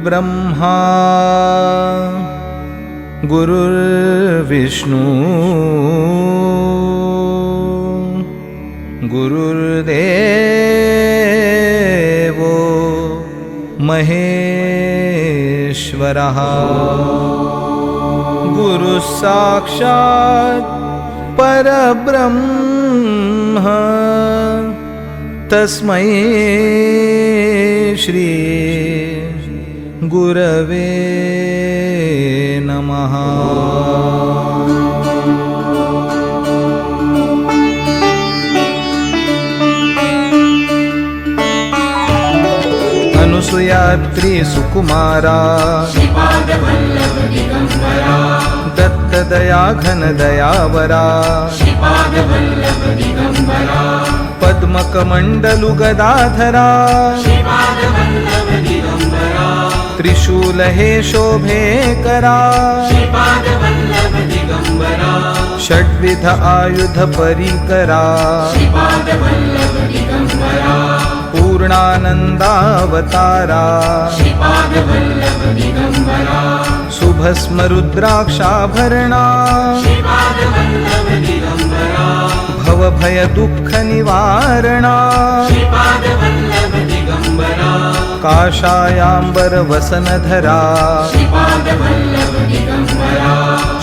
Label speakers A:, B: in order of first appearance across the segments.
A: गुरुर्ब्रह्मा गुरुर्विष्णू गुरुर्देवो महेश्वरः गुरुसाक्षात् परब्रह्म तस्मै श्री गुरवे नमः। अनुसुयात्री सुकुमारा दत्तदया घनदयावरा पद्मकमण्डलुगदाधरा त्रिशूल हे शोभे करा षड्विध आयुध परिकरा पूर्णानन्दावतारा शुभस्म रुद्राक्षाभरणा भवभय दुःख निवारणा काषायाम्बर वसनधरा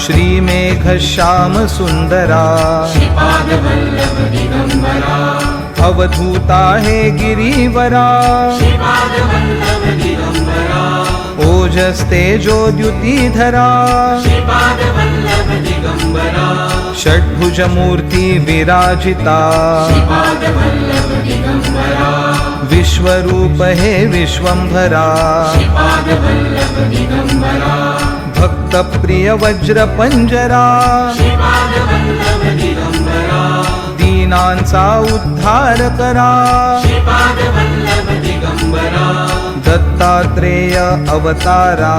A: श्रीमेघश्याम सुन्दरा अवधूता हे गिरिवरा ओजस्तेजोद्युतिधरा षड्भुजमूर्ति विराजिता विश्वरूप हे विश्वंभरा भक्तप्रिय वज्रपंजरा दीनांचा उद्धार करा दत्तात्रेय अवतारा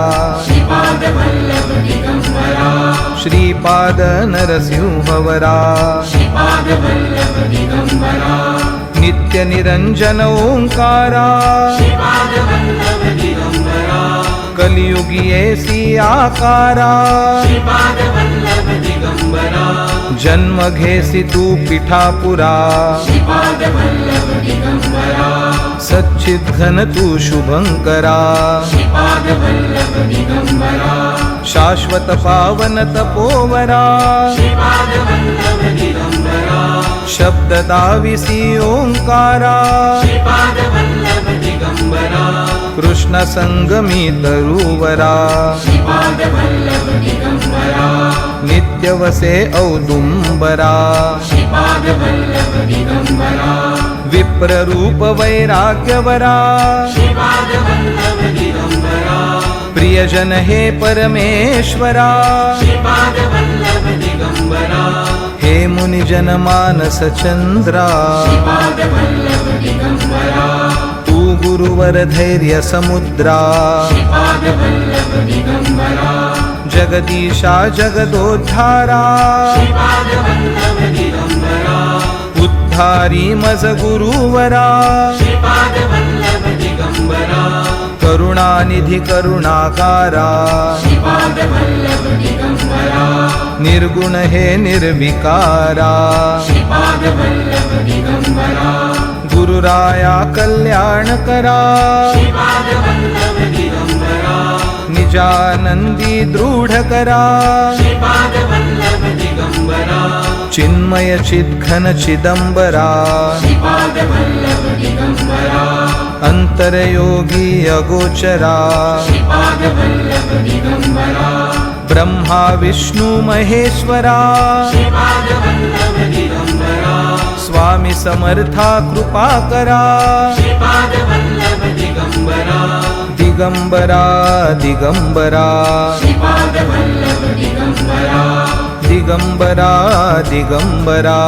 A: श्रीपाद नरसिंहवरा नित्य निरंजन ओंकारा कलियुगी ऐसी आकारा जन्म घेसी तू पिठापुरा सच्चिद घन तू शुभंकरा शाश्वत पावन तपोवरा शब्द दाविसी ओंकारा कृष्ण संगमी तरुवरा नित्य वसे औदुंबरा विप्र रूप वैराग्यवरा प्रियजन हे परमेश्वरा हे मुनिजन मानस चंद्रा तू गुरुवर धैर्य समुद्रा जगदीशा जगदोद्धारा उद्धारी मज गुरुवरा करुणानिधि करुणाकारा निर्गुण हे निर्विकारा गुरुराया कल्याण करा निजानंदी दृढ करा चिन्मय चिद्घन चिदंबरा अंतरयोगी अगोचरा ब्रह्मा विष्णु महेश्वरा स्वामी समर्था कृपा करा दिगंबरा दिगंबरा दिगंबरा दिगंबरा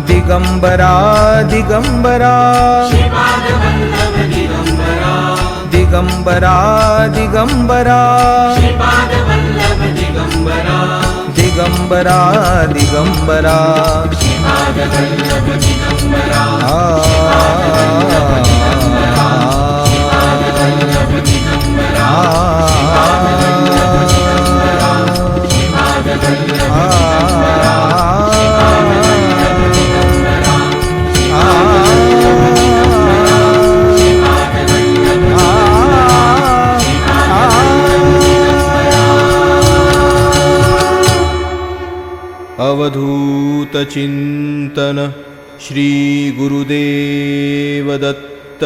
A: दिगंबरा दिगंबरा दिगंबरा दिगंबरा दिगंबरा दिगंबरा
B: दिगंबरा
A: अवधूतचिंतन श्री गुरुदेव दत्त।